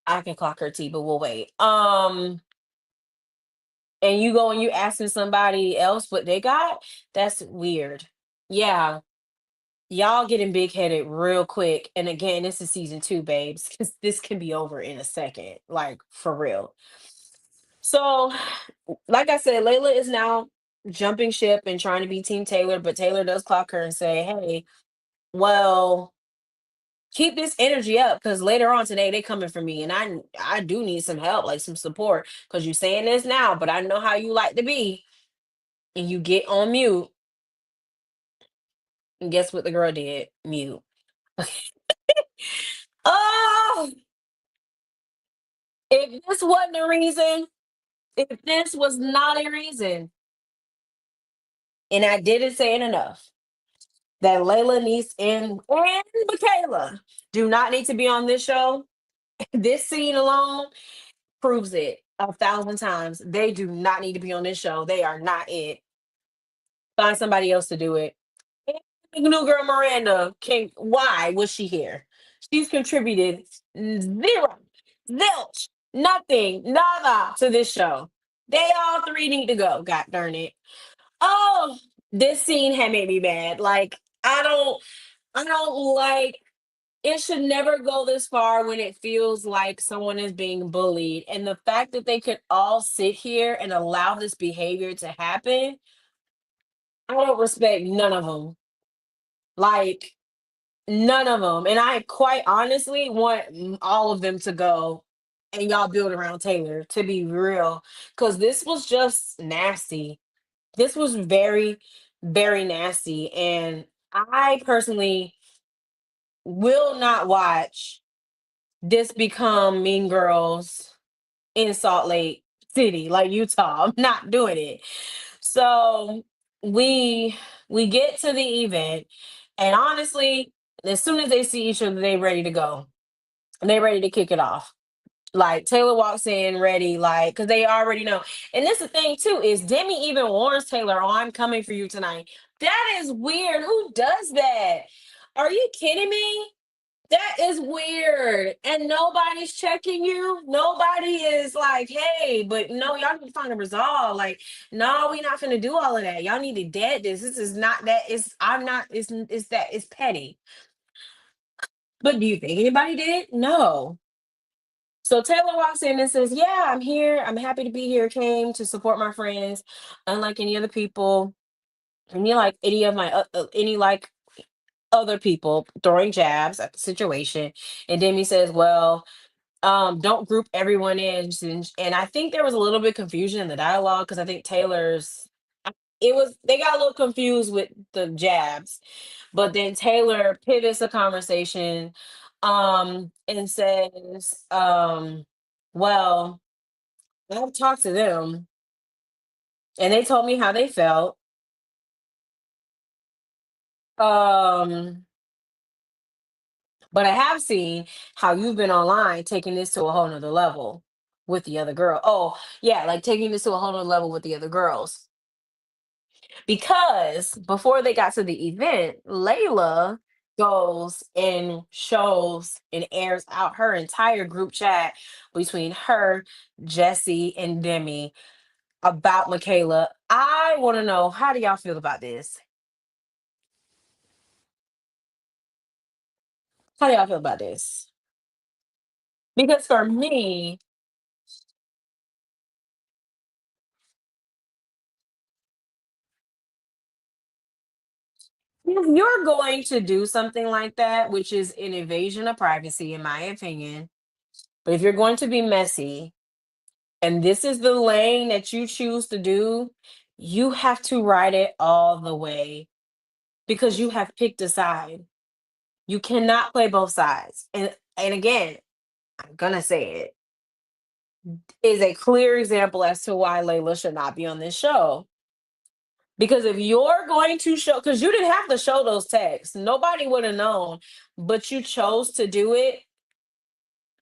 I can clock her T, but we'll wait. And you go and you asking somebody else what they got, that's weird. Yeah. Y'all getting big headed real quick. And again, this is season two, babes, because this can be over in a second. Like for real. So, like I said, Layla is now jumping ship and trying to be Team Taylor, but Taylor does clock her and say, "Hey, well, keep this energy up because later on today they coming for me, and I do need some help, like some support, because you saying this now, but I know how you like to be." And you get on mute, and guess what the girl did? Mute. Oh, if this wasn't a reason, if this was not a reason, and I didn't say it enough, that Layla needs and Michaela do not need to be on this show. This scene alone proves it 1,000 times. They do not need to be on this show. They are not it. Find somebody else to do it. And the new girl Miranda can. Why was she here? She's contributed zero, zilch, nothing, nada to this show. They all three need to go. God darn it. Oh, this scene had made me mad. Like I don't like. It should never go this far when it feels like someone is being bullied, and the fact that they could all sit here and allow this behavior to happen, I don't respect none of them. Like none of them. And I quite honestly want all of them to go and y'all build around Taylor, to be real, because this was just nasty. This was very, very nasty. And I personally will not watch this become Mean Girls in Salt Lake City, like Utah. I'm not doing it. So we we get to the event, and honestly, as soon as they see each other, they ready to go. They ready to kick it off. Like Taylor walks in ready, like because they already know. And this the thing too is Demi even warns Taylor, "Oh, I'm coming for you tonight." That is weird. Who does that? Are you kidding me? That is weird. And nobody's checking you. Nobody is like, hey, but no, y'all need to find a resolve. Like, no, we not finna do all of that. Y'all need to dead this. This is not that. I'm not, it's that, it's petty. But do you think anybody did? No. So Taylor walks in and says, "Yeah, I'm here. I'm happy to be here. Came to support my friends, unlike any other people, any of my, any like other people throwing jabs at the situation." And Demi says, "Well, don't group everyone in." And I think there was a little bit confusion in the dialogue because I think it was they got a little confused with the jabs, but then Taylor pivots the conversation, and says, "Well, I've talked to them and they told me how they felt. Um, but I have seen how you've been online taking this to a whole nother level with the other girl. Oh, yeah, like taking this to a whole nother level with the other girls." Because before they got to the event, Layla goes and shows and airs out her entire group chat between her, Jesse, and Demi about Michaela. I want to know, how do y'all feel about this? How do y'all feel about this? Because for me, If you're going to do something like that, which is an invasion of privacy, in my opinion, but if you're going to be messy and this is the lane that you choose to do, you have to ride it all the way because you have picked a side. You cannot play both sides. And again, I'm gonna say it is a clear example as to why Layla should not be on this show. Because if you're going to show, because you didn't have to show those texts, nobody would have known, but you chose to do it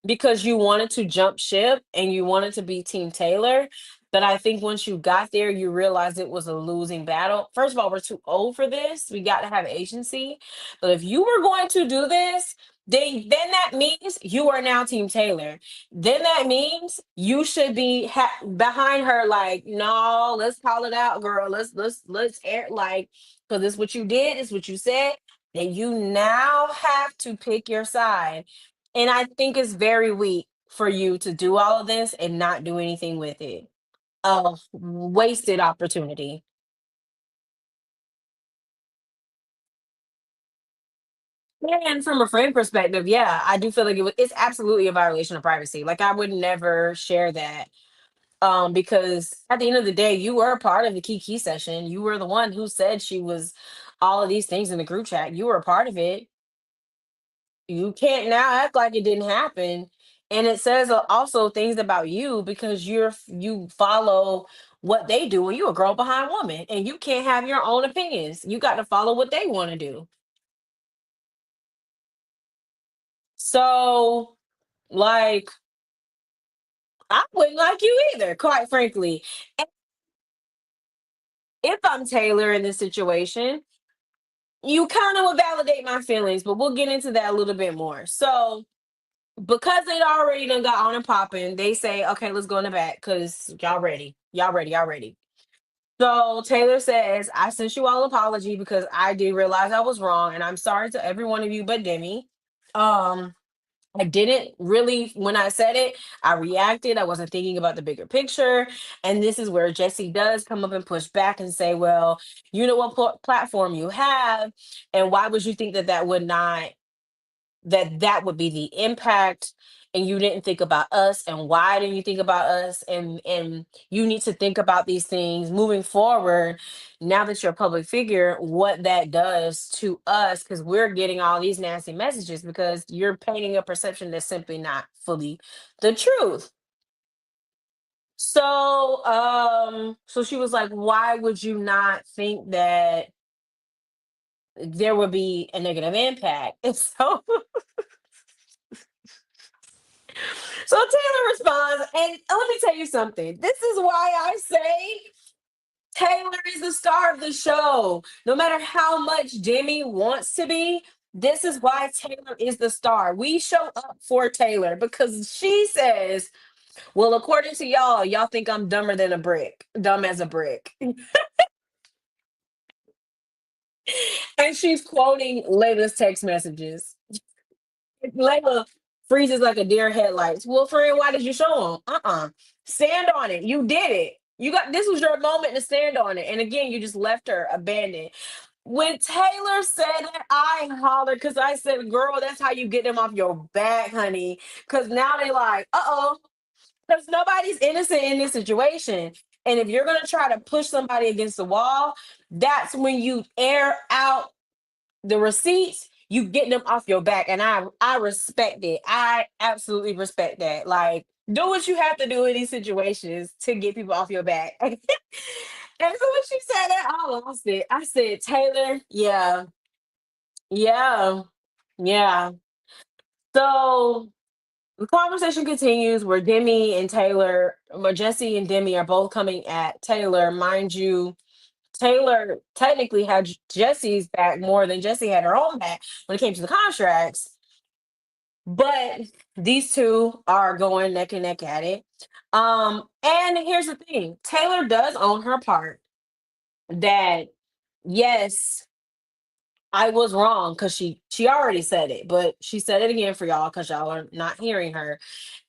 because you wanted to jump ship and you wanted to be Team Taylor. But I think once you got there, you realized it was a losing battle. First of all, we're too old for this. We got to have agency. But if you were going to do this, then that means you are now Team Taylor. Then that means you should be behind her. Like, no, let's call it out, girl. Let's air like because this what you did. Is what you said. Then you now have to pick your side, and I think it's very weak for you to do all of this and not do anything with it. Wasted opportunity. And from a friend perspective, yeah, I do feel like it's absolutely a violation of privacy. Like I would never share that. Because at the end of the day, you were a part of the Kiki session. You were the one who said she was all of these things in the group chat. You were a part of it. You can't now act like it didn't happen. And it says also things about you because you follow what they do and you're a girl behind woman and you can't have your own opinions. You got to follow what they want to do. So like I wouldn't like you either, quite frankly. And if I'm Taylor in this situation, you kind of would validate my feelings, but we'll get into that a little bit more. So because they'd already done got on and popping, they say, okay, let's go in the back because y'all ready. Y'all ready. Y'all ready. So Taylor says, I sent you all apology because I did realize I was wrong, and I'm sorry to every one of you but Demi. Um, I didn't really, when I said it, I reacted. I wasn't thinking about the bigger picture. And this is where Jesse does come up and push back and say, well, you know what platform you have, and why would you think that that would be the impact, and you didn't think about us, and why didn't you think about us, and you need to think about these things moving forward now that you're a public figure, what that does to us, because we're getting all these nasty messages because you're painting a perception that's simply not fully the truth. So she was like, why would you not think that there would be a negative impact? And so Taylor responds, and let me tell you something. This is why I say Taylor is the star of the show. No matter how much Demi wants to be, this is why Taylor is the star. We show up for Taylor because she says, well, according to y'all, y'all think I'm dumber than a brick, dumb as a brick. And she's quoting Layla's text messages. Layla freezes like a deer headlights. Well, friend, why did you show him? Stand on it. You did it. You got this was your moment to stand on it. And again, you just left her abandoned. When Taylor said that, I hollered because I said, girl, that's how you get them off your back, honey. Because now they like, uh-oh, because nobody's innocent in this situation. And if you're gonna try to push somebody against the wall, that's when you air out the receipts, you get them off your back, and I respect it. I absolutely respect that. Like, do what you have to do in these situations to get people off your back. And so when she said that, I lost it. I said, Taylor, yeah, yeah, yeah. So the conversation continues where Demi and Taylor, where Jesse and Demi are both coming at Taylor. Mind you, Taylor technically had Jesse's back more than Jesse had her own back when it came to the contracts. But these two are going neck and neck at it. And here's the thing: Taylor does own her part. That yes, I was wrong because she already said it, but she said it again for y'all because y'all are not hearing her.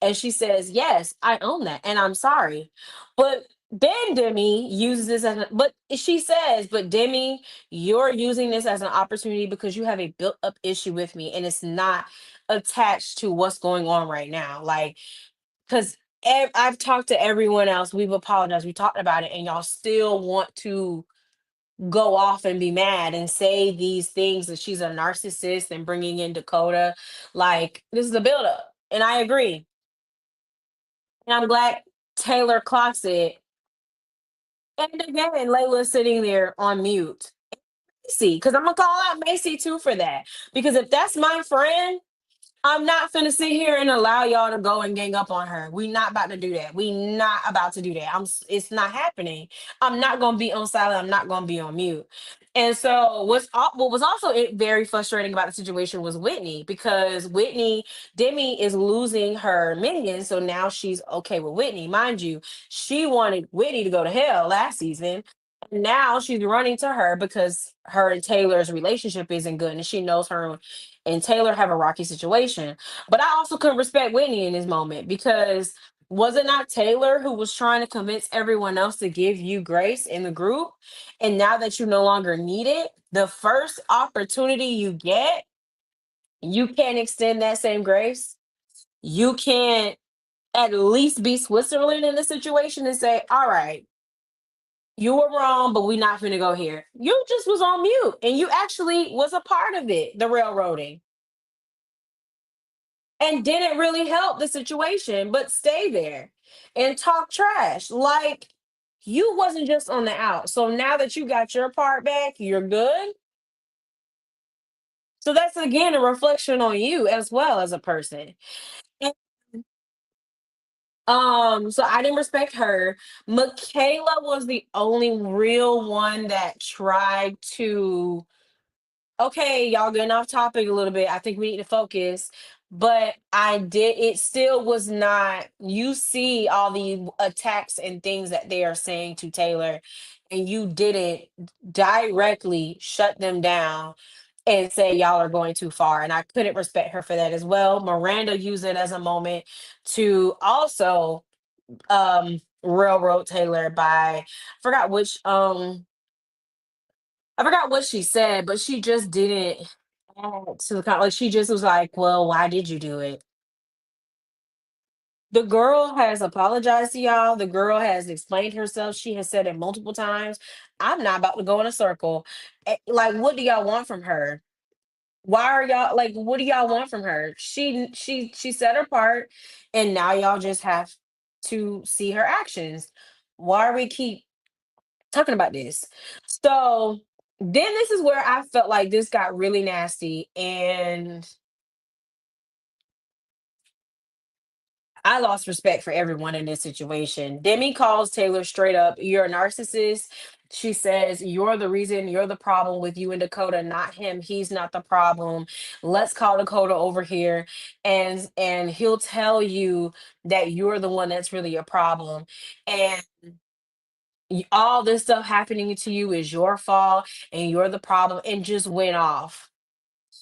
And she says, yes, I own that, and I'm sorry. But Then Demi uses this as but she says, but Demi, you're using this as an opportunity because you have a built up issue with me and it's not attached to what's going on right now. Like, because I've talked to everyone else, we've apologized, we talked about it, and y'all still want to go off and be mad and say these things that she's a narcissist and bringing in Dakota. Like, this is a buildup. And I agree. And I'm glad Taylor clocks it. And again, Layla's sitting there on mute. See, because I'm gonna call out Macy too for that. Because if that's my friend, I'm not finna sit here and allow y'all to go and gang up on her. We not about to do that. We not about to do that. It's not happening. I'm not gonna be on silent. I'm not gonna be on mute. And so what was also very frustrating about the situation was Whitney, because Whitney Demi is losing her minion, so now she's okay with Whitney. Mind you, she wanted Whitney to go to hell last season. Now she's running to her because her and Taylor's relationship isn't good, and she knows her and Taylor have a rocky situation. But I also could respect Whitney in this moment, because was it not Taylor who was trying to convince everyone else to give you grace in the group? And now that you no longer need it, the first opportunity you get, you can't extend that same grace. You can't at least be Switzerland in the situation and say, all right, you were wrong, but we're not going to go here. You just was on mute and you actually was a part of it, the railroading, and didn't really help the situation, but stay there and talk trash. Like, you wasn't just on the out. So now that you got your part back, you're good. So that's again a reflection on you as well as a person. And, so I didn't respect her. Michaela was the only real one that tried to, okay, y'all getting off topic a little bit. I think we need to focus. But it still was not, you see all the attacks and things that they are saying to Taylor, and you didn't directly shut them down and say y'all are going too far. And I couldn't respect her for that as well. Miranda used it as a moment to also railroad Taylor by, forgot which I forgot what she said, but she just didn't add to the like, she just was like, "Well, why did you do it?" The girl has apologized to y'all. The girl has explained herself. She has said it multiple times. I'm not about to go in a circle. Like, what do y'all want from her? Why are y'all like? What do y'all want from her? She said her part, and now y'all just have to see her actions. Why are we keep talking about this? So then this is where I felt like this got really nasty, and I lost respect for everyone in this situation. Demi calls Taylor straight up, "You're a narcissist." She says, "You're the reason, you're the problem with you and Dakota, not him. He's not the problem. Let's call Dakota over here, and he'll tell you that you're the one that's really a problem. And all this stuff happening to you is your fault, and you're the problem," and just went off.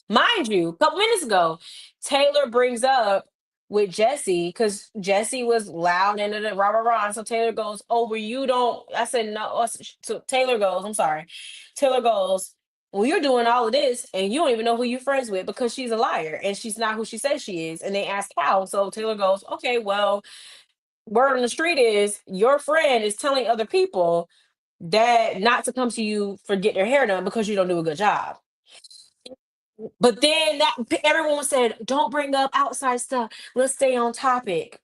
Mind you, a couple minutes ago, Taylor brings up with Jesse, because Jesse was loud and rah rah rah. So Taylor goes, "Oh, well, you don't." I said, "No." So Taylor goes, I'm sorry. Taylor goes, "Well, you're doing all of this and you don't even know who you're friends with, because she's a liar and she's not who she says she is." And they ask how. So Taylor goes, "Okay, well, word on the street is your friend is telling other people that not to come to you for get their hair done because you don't do a good job." But then everyone said, "Don't bring up outside stuff. Let's stay on topic."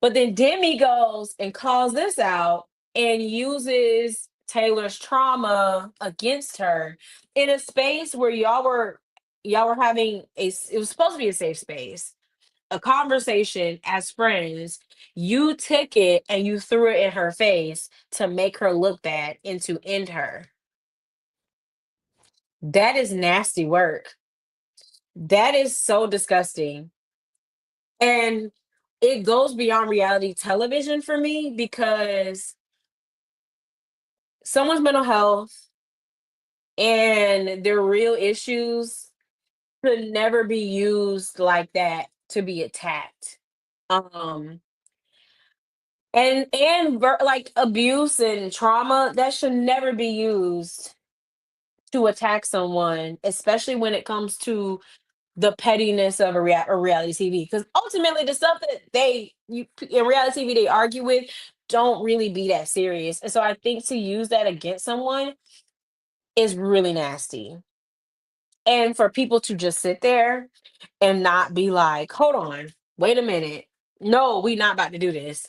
But then Demi goes and calls this out and uses Taylor's trauma against her in a space where y'all were having it was supposed to be a safe space, a conversation as friends. You took it and you threw it in her face to make her look bad and to end her. That is nasty work. That is so disgusting. And it goes beyond reality television for me, because someone's mental health and their real issues could never be used like that to be attacked. Um, Like abuse and trauma that should never be used to attack someone, especially when it comes to the pettiness of a reality TV. Because ultimately, the stuff that in reality TV they argue with don't really be that serious. And so I think to use that against someone is really nasty. And for people to just sit there and not be like, hold on, wait a minute. No, we not about to do this.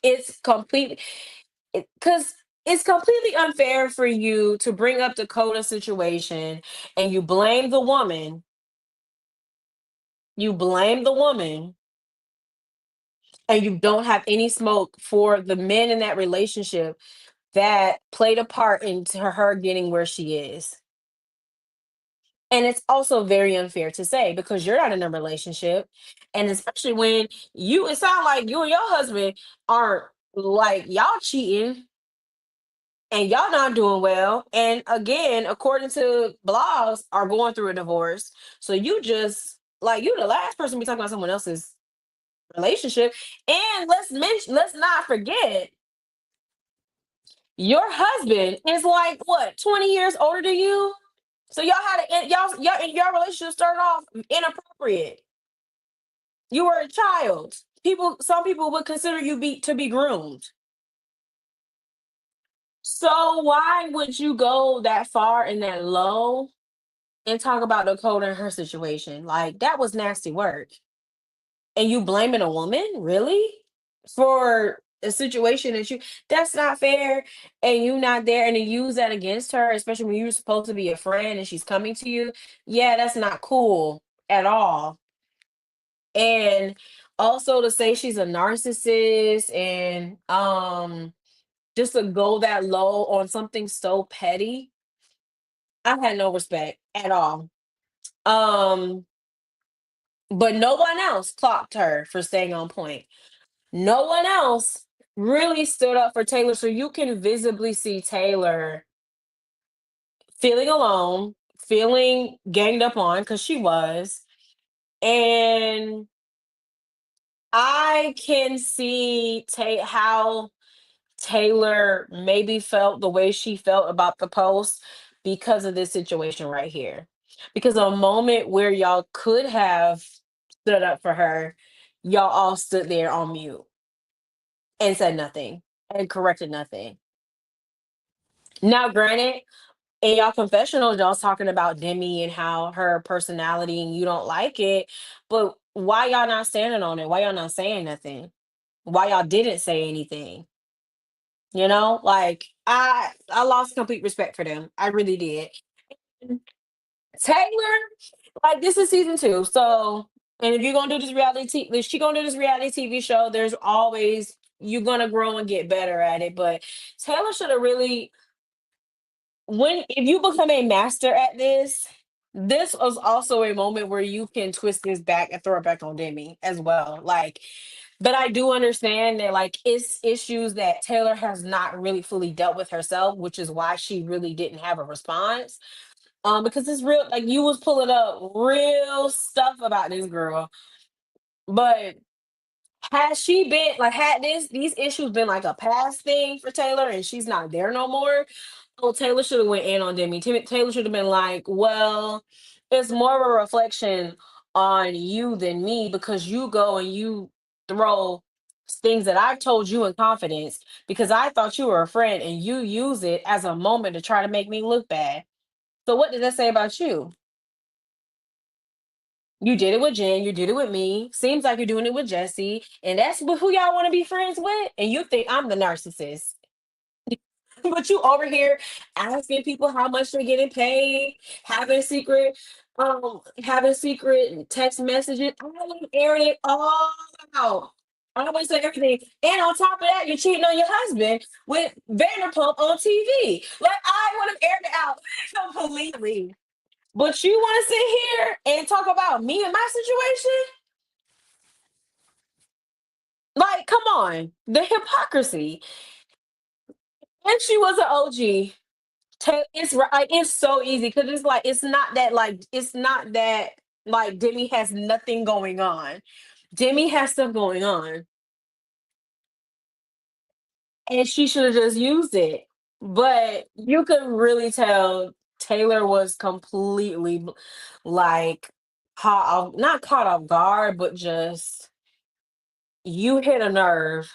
It's complete because it's completely unfair for you to bring up the Coda situation and you blame the woman, and you don't have any smoke for the men in that relationship that played a part into her getting where she is. And it's also very unfair to say because you're not in a relationship. And especially when it sounds like you and your husband aren't like y'all cheating and y'all not doing well. And again, according to blogs, are going through a divorce. So you just like you the last person to be talking about someone else's relationship. And let's not forget, your husband is like what, 20 years older than you? So y'all relationship started off inappropriate. You were a child. Some people would consider you to be groomed. So why would you go that far and that low and talk about Dakota and her situation? Like that was nasty work. And you blaming a woman? Really? For a situation that's not fair, and you not there, and to use that against her, especially when you're supposed to be a friend and she's coming to you. Yeah, that's not cool at all. And also to say she's a narcissist and just to go that low on something so petty, I had no respect at all. Um, but no one else clocked her for staying on point. No one else really stood up for Taylor. So you can visibly see Taylor feeling alone, feeling ganged up on because she was. And I can see how Taylor maybe felt the way she felt about the post because of this situation right here. Because a moment where y'all could have stood up for her, y'all all stood there on mute and said nothing and corrected nothing. Now, granted, in y'all confessionals, y'all's talking about Demi and how her personality and you don't like it, but why y'all not standing on it? Why y'all not saying nothing? Why y'all didn't say anything? Like I lost complete respect for them. I really did. Taylor, like this is season two. So, and if you're gonna do this if she gonna do this reality TV show, there's always you're gonna grow and get better at it. But Taylor should have really when if you become a master at this was also a moment where you can twist this back and throw it back on Demi as well. Like, but I do understand that like it's issues that Taylor has not really fully dealt with herself, which is why she really didn't have a response. Because it's real, like you was pulling up real stuff about this girl. But had she been like had these issues been like a past thing for Taylor and she's not there no more, oh, Taylor should have went in on Demi. Taylor should have been like, well, it's more of a reflection on you than me because you go and you throw things that I've told you in confidence because I thought you were a friend and you use it as a moment to try to make me look bad. So what did that say about you? You did it with Jen, you did it with me. Seems like you're doing it with Jesse, and that's who y'all want to be friends with. And you think I'm the narcissist. But you over here asking people how much they're getting paid, having secret text messages. I want to air it all out. I want to say everything. And on top of that, you're cheating on your husband with Vanderpump on TV. Like I want to air it out completely. But you want to sit here and talk about me and my situation? Like, come on. The hypocrisy. And she was an OG. Like it's so easy because it's not that like Demi has nothing going on. Demi has stuff going on. and she should have just used it. But you could really tell Taylor was completely like not caught off guard, but just you hit a nerve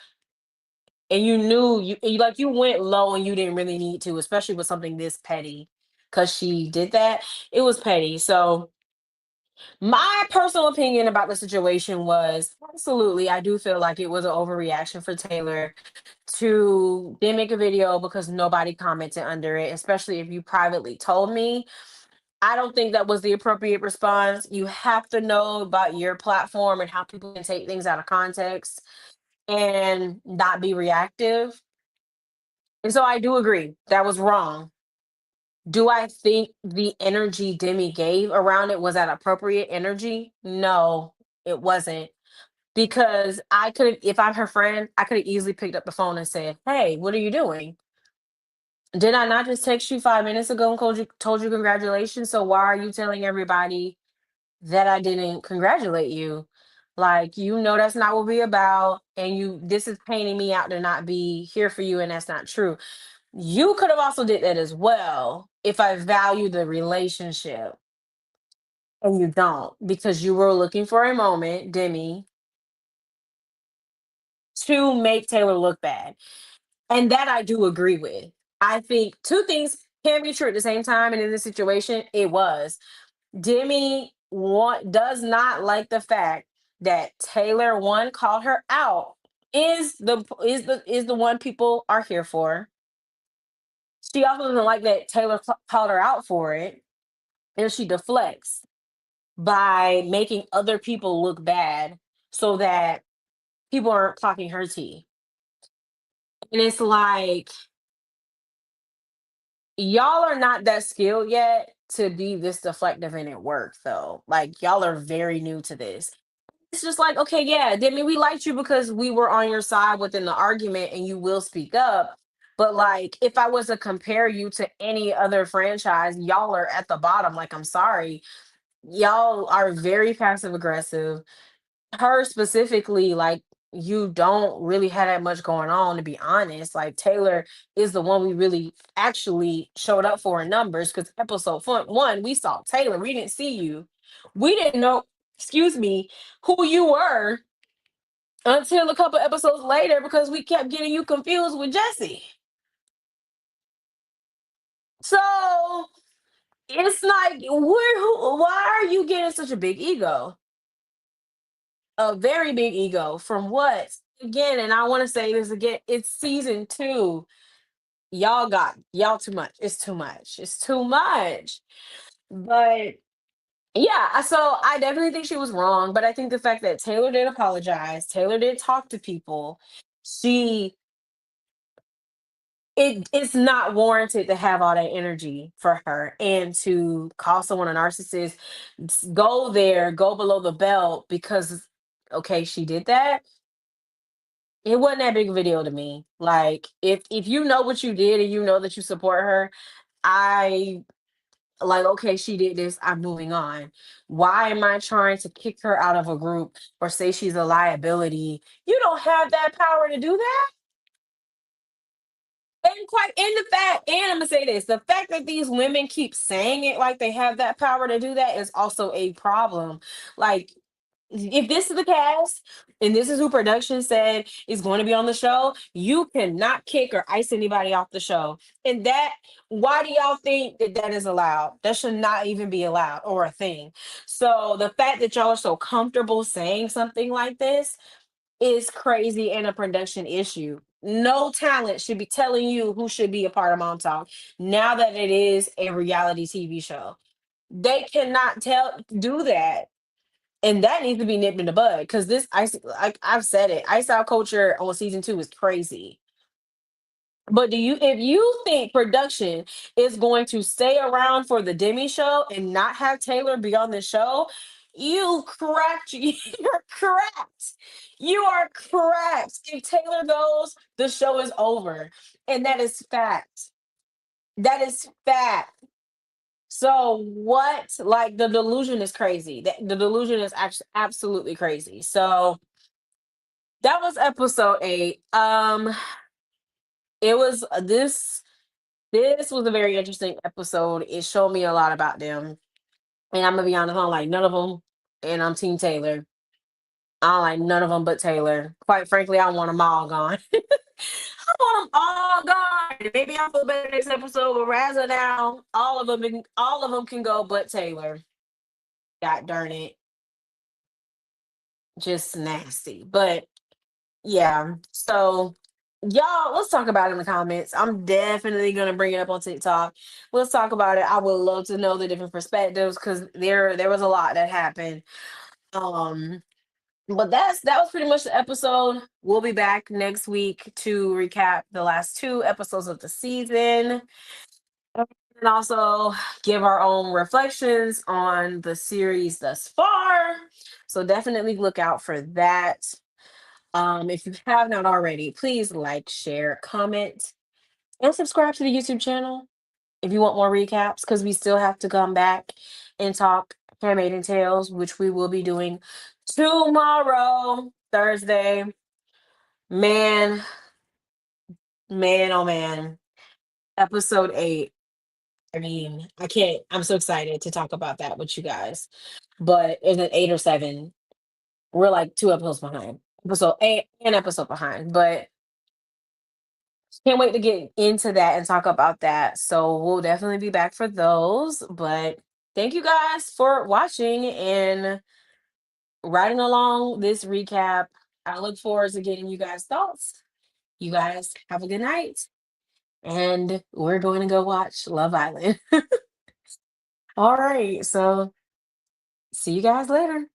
and you knew like you went low and you didn't really need to, especially with something this petty. Cause she did that. It was petty. So my personal opinion about the situation was absolutely, I do feel like it was an overreaction for Taylor to then make a video because nobody commented under it, especially if you privately told me. I don't think that was the appropriate response. You have to know about your platform and how people can take things out of context and not be reactive. And so I do agree that was wrong. Do I think the energy Demi gave around it was that appropriate energy? No, it wasn't. Because I could, if I'm her friend, I could have easily picked up the phone and said, "Hey, what are you doing? Did I not just text you 5 minutes ago and told you congratulations? So why are you telling everybody that I didn't congratulate you? Like, you know that's not what we about, and you this is painting me out to not be here for you, and that's not true." You could have also did that as well if I value the relationship, and you don't because you were looking for a moment, Demi, to make Taylor look bad. And that I do agree with. I think two things can be true at the same time. And in this situation, it was. Demi does not like the fact that Taylor one called her out. Is the one people are here for. She also doesn't like that Taylor called her out for it, and she deflects by making other people look bad so that people aren't clocking her tea. And it's like y'all are not that skilled yet to be this deflective and it work though. Like y'all are very new to this. It's just like, okay, yeah, I mean we liked you because we were on your side within the argument and you will speak up. But like if I was to compare you to any other franchise, y'all are at the bottom. Like, I'm sorry. Y'all are very passive aggressive. Her specifically, like, you don't really have that much going on, to be honest. Like, Taylor is the one we really actually showed up for in numbers because one, we saw Taylor, we didn't see you. We didn't know, excuse me, who you were until a couple episodes later because we kept getting you confused with Jesse. So it's like, why are you getting such a big ego? A very big ego from what? Again, and I want to say this again, it's season two. Y'all too much. It's too much. It's too much. But yeah, so I definitely think she was wrong. But I think the fact that Taylor did apologize, Taylor did talk to people, she it's not warranted to have all that energy for her and to call someone a narcissist, go there, go below the belt because okay, she did that. It wasn't that big of a deal to me. Like, if you know what you did and you know that you support her, I like, okay, she did this, I'm moving on. Why am I trying to kick her out of a group or say she's a liability? You don't have that power to do that. And the fact, and I'm gonna say this, the fact that these women keep saying it like they have that power to do that is also a problem. Like, if this is the cast and this is who production said is going to be on the show, you cannot kick or ice anybody off the show. And that, why do y'all think that that is allowed? That should not even be allowed or a thing. So the fact that y'all are so comfortable saying something like this is crazy and a production issue. No talent should be telling you who should be a part of Mom Talk now that it is a reality TV show. They cannot do that, and that needs to be nipped in the bud because this ice, like I've said it, ice out culture on season two is crazy. But if you think production is going to stay around for the Demi show and not have Taylor be on the show, you correct. You're correct. You are correct. If Taylor goes, the show is over, and that is fact. That is fact. So what? Like, the delusion is crazy. The delusion is actually absolutely crazy. So that was episode 8. It was this was a very interesting episode. It showed me a lot about them. And I'm gonna be honest, I don't like none of them. And I'm Team Taylor. I don't like none of them but Taylor. Quite frankly, I want them all gone. I want them all gone. Maybe I'll feel better next episode, but as of now, all of them can go but Taylor. God darn it, just nasty. But yeah, so y'all, let's talk about it in the comments. I'm definitely gonna bring it up on TikTok. Let's talk about it. I would love to know the different perspectives because there was a lot that happened. Um, but that was pretty much the episode. We'll be back next week to recap the last two episodes of the season and also give our own reflections on the series thus far. So definitely look out for that. If you have not already, please like, share, comment, and subscribe to the YouTube channel if you want more recaps, because we still have to come back and talk Handmaiden Tales, which we will be doing tomorrow, Thursday. Man, man, oh man. Episode 8. I mean, I can't, I'm so excited to talk about that with you guys. But is it 8 or 7? We're like 2 episodes behind. Episode 8 and episode behind. But can't wait to get into that and talk about that. So we'll definitely be back for those. But thank you guys for watching and riding along this recap. I look forward to getting you guys' thoughts. You guys have a good night. And we're going to go watch Love Island. All right. So see you guys later.